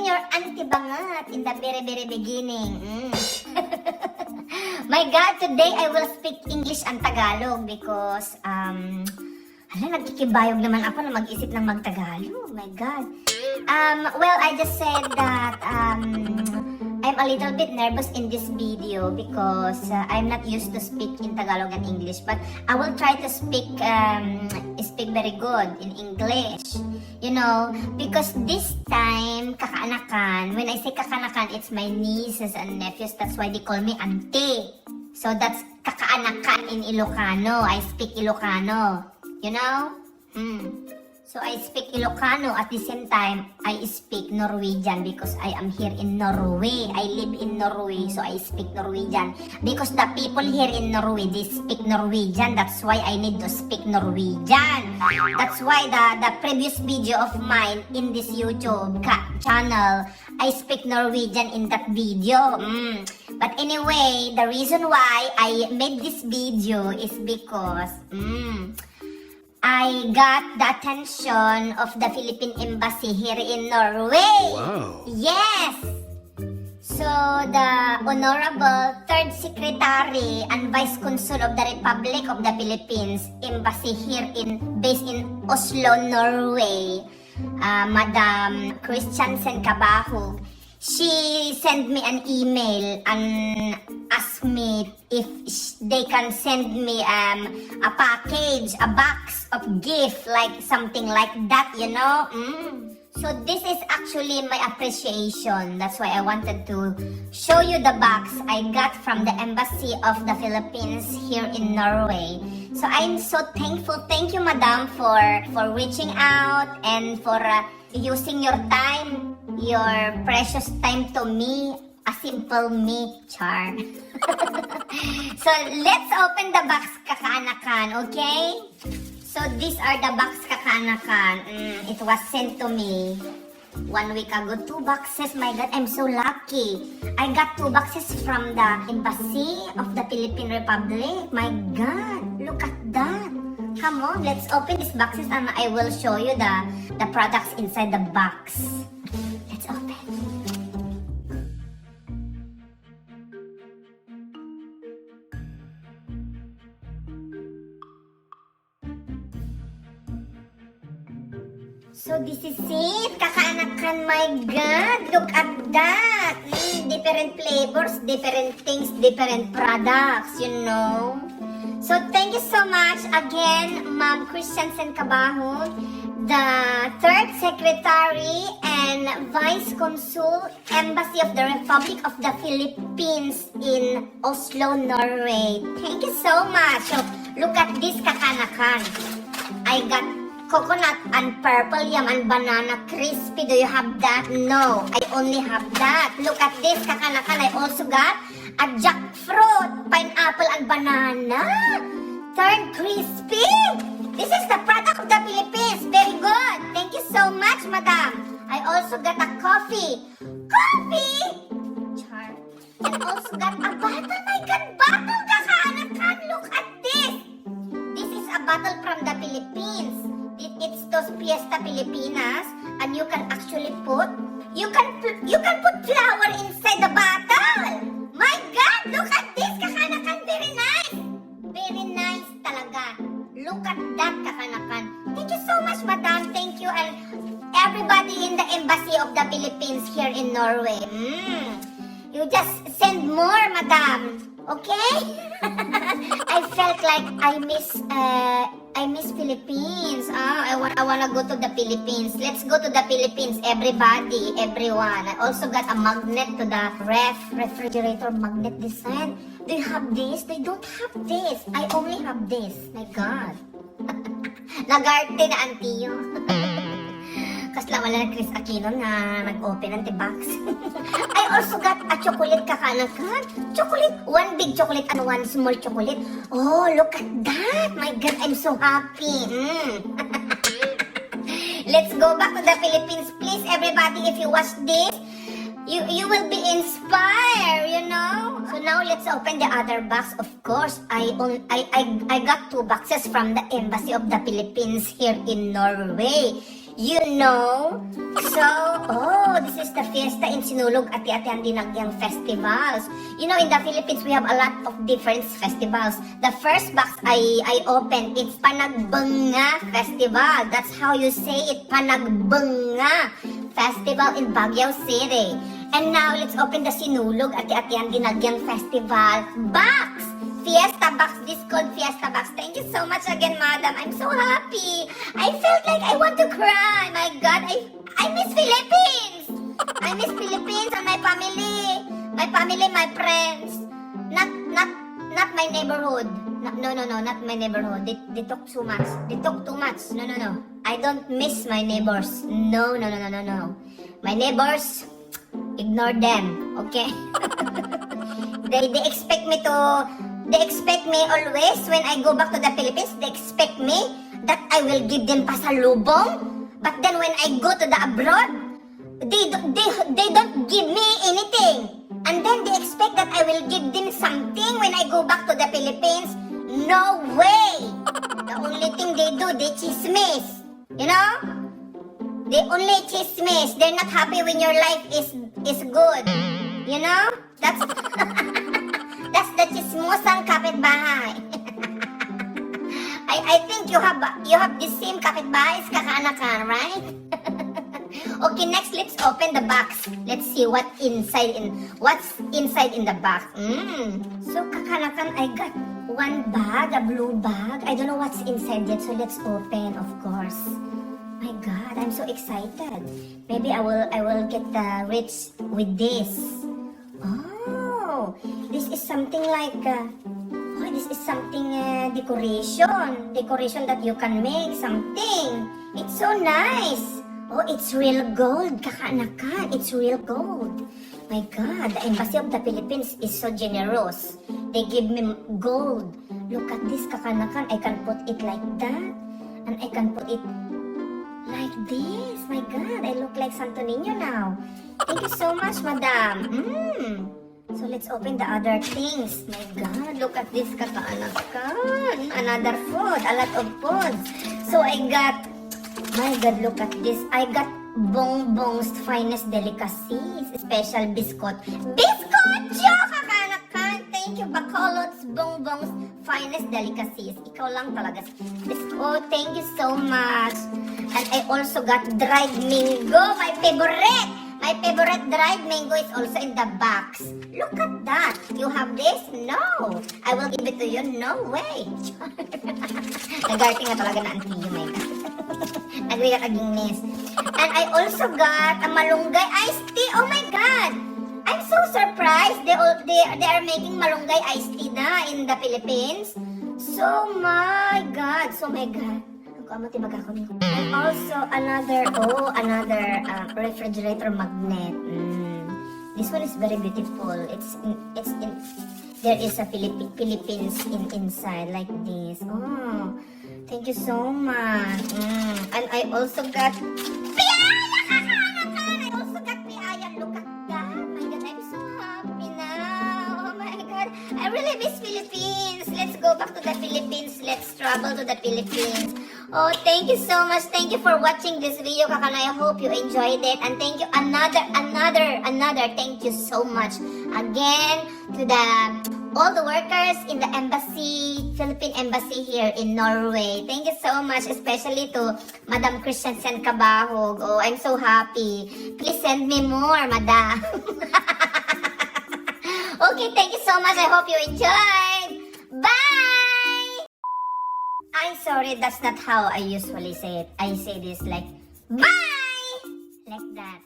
your auntie Bangat in the very, very beginning. My God, today I will speak English and Tagalog because, nagkikibayog naman ako na mag-isip ng mag-Tagalog. My God. Well, I just said that, I'm a little bit nervous in this video because I'm not used to speak in Tagalog and English, but I will try to speak very good in English. You know, because this time, kakanakan, when I say kakanakan, it's my nieces and nephews, that's why they call me auntie. So that's kakanakan in Ilocano. I speak Ilocano. You know? So I speak Ilocano at the same time I speak Norwegian because I am here in Norway. I live in Norway, so I speak Norwegian. Because the people here in Norway, they speak Norwegian. That's why I need to speak Norwegian. That's why the previous video of mine in this YouTube channel, I speak Norwegian in that video. But anyway, the reason why I made this video is because I got the attention of the Philippine Embassy here in Norway. Wow. Yes! So, the Honorable Third Secretary and Vice Consul of the Republic of the Philippines Embassy here based in Oslo, Norway, Madam Christiansen Kabahug, she sent me an email and asked me if they can send me a package, a box of gift, like something like that, you know. So this is actually my appreciation. That's why I wanted to show you the box I got from the Embassy of the Philippines here in Norway. So I'm so thankful. Thank you, Madam, for reaching out and for using your time, your precious time to me, a simple me, char. So let's open the box, kakanakan, okay? So these are the box, kakanakan. It was sent to me 1 week ago. 2 boxes, my God, I'm so lucky. I got 2 boxes from the Embassy of the Philippine Republic. My God, look at that. Come on, let's open these boxes and I will show you the products inside the box. Let's open. So this is it, kakanakan, my God, look at that. Different flavors, different things, different products, you know. So thank you so much again, Ma'am Christiansen Kabahug, the Third Secretary and Vice Consul, Embassy of the Republic of the Philippines in Oslo, Norway. Thank you so much. So look at this, kakanakan. I got coconut and purple yam and banana crispy. Do you have that? No, I only have that. Look at this, kakanakan. I also got a jackfruit, pineapple and banana. Turned crispy. This is the product of the Philippines. Very good. Thank you so much, Madam. I also got a coffee. Coffee! Char. And also got a bottle. My God, bottle, kakanakan. Look at this. This is a bottle from the Philippines. It's Dos Fiesta Pilipinas, and you can actually put flour inside the bottle. My God, look at this, kakanakan, very nice. Very nice talaga. Look at that, kakanakan. Thank you so much, Madam. Thank you, and everybody in the Embassy of the Philippines here in Norway. You just send more, Madam. Okay? I felt like I miss Philippines. I wanna go to the Philippines. Let's go to the Philippines, everybody, everyone. I also got a magnet to the refrigerator magnet design. Do you have this? They don't have this. I only have this. My God. Nagarte na antiyo. Kasla wala na Chris Aquino na nag-open ng box. I also got a chocolate, kakanakan. Chocolate, 1 big chocolate and 1 small chocolate. Oh, look at that. My God, I'm so happy. Let's go back to the Philippines. Please, everybody, if you watch this, you will be inspired, you know. So now let's open the other box. Of course, I got 2 boxes from the Embassy of the Philippines here in Norway. You know? So, oh, this is the fiesta in Sinulog Ati-Atihan Dinagyang festivals. You know, in the Philippines, we have a lot of different festivals. The first box I opened, it's Panagbanga Festival. That's how you say it, Panagbanga Festival in Baguio City. And now, let's open the Sinulog Ati-Atihan Dinagyang Festival box. Fiesta box, this called Fiesta box. Thank you so much again, madam. I'm so happy. I felt like I want to cry. My God, I miss Philippines. I miss Philippines and my family. My family, my friends. Not my neighborhood. No, not my neighborhood. They talk too much. They talk too much. No. I don't miss my neighbors. No. My neighbors, ignore them. Okay? They expect me to. They expect me always when I go back to the Philippines. They expect me that I will give them pasalubong. But then when I go to the abroad, they don't give me anything. And then they expect that I will give them something when I go back to the Philippines. No way! The only thing they do, they chismis. You know? They only chismis. They're not happy when your life is good. You know? That's that's the chismosang kapitbahay. I think you have the same kapitbahay as Kakanakan, right? Okay, next let's open the box. Let's see what's inside in the box. So Kakanakan, I got one bag, a blue bag. I don't know what's inside yet, so let's open, of course. My God, I'm so excited. Maybe I will get rich with this. Oh, this is something like this is something decoration that you can make something. It's so nice. Oh, it's real gold, Kakanakan. It's real gold. My God, the Embassy of the Philippines is so generous. They give me gold. Look at this, Kakanakan. I can put it like that, and I can put it like this. My God, I look like Santo Niño now. Thank you so much, madam. So let's open the other things. My God, look at this, Kakanakan. Another food, a lot of food. So I got, my God, look at this. I got Bongbong's finest delicacies, special biscuit. Biscuityo, Kakanakan. Thank you, Bacolod's Bongbong's finest delicacies. Ikaw lang talaga. Biscuit, thank you so much. And I also got dried mango, my favorite. My favorite dried mango is also in the box. Look at that. You have this? No. I will give it to you. No way. Nagarting na talaga na auntie you, my God. Nagwigat aginis. And I also got a malunggay iced tea. Oh my God. I'm so surprised. They are making malunggay iced tea na in the Philippines. So my God. And also another refrigerator magnet. This one is very beautiful. There is a Philippines inside like this. Oh, thank you so much. And I also got piaya, Kakanakan. I also got piaya. Look at that. My God, I'm so happy now. Oh my God, I really miss Philippines. Let's go back to the Philippines. Let's travel to the Philippines. Oh, thank you so much. Thank you for watching this video, Kakan. I hope you enjoyed it. And thank you another. Thank you so much again to all the workers in the embassy, Philippine embassy here in Norway. Thank you so much, especially to Madam Christensen Kabahog. Oh, I'm so happy. Please send me more, Madam. Okay, thank you so much. I hope you enjoyed. Bye! I'm sorry, that's not how I usually say it. I say this like, bye! Like that.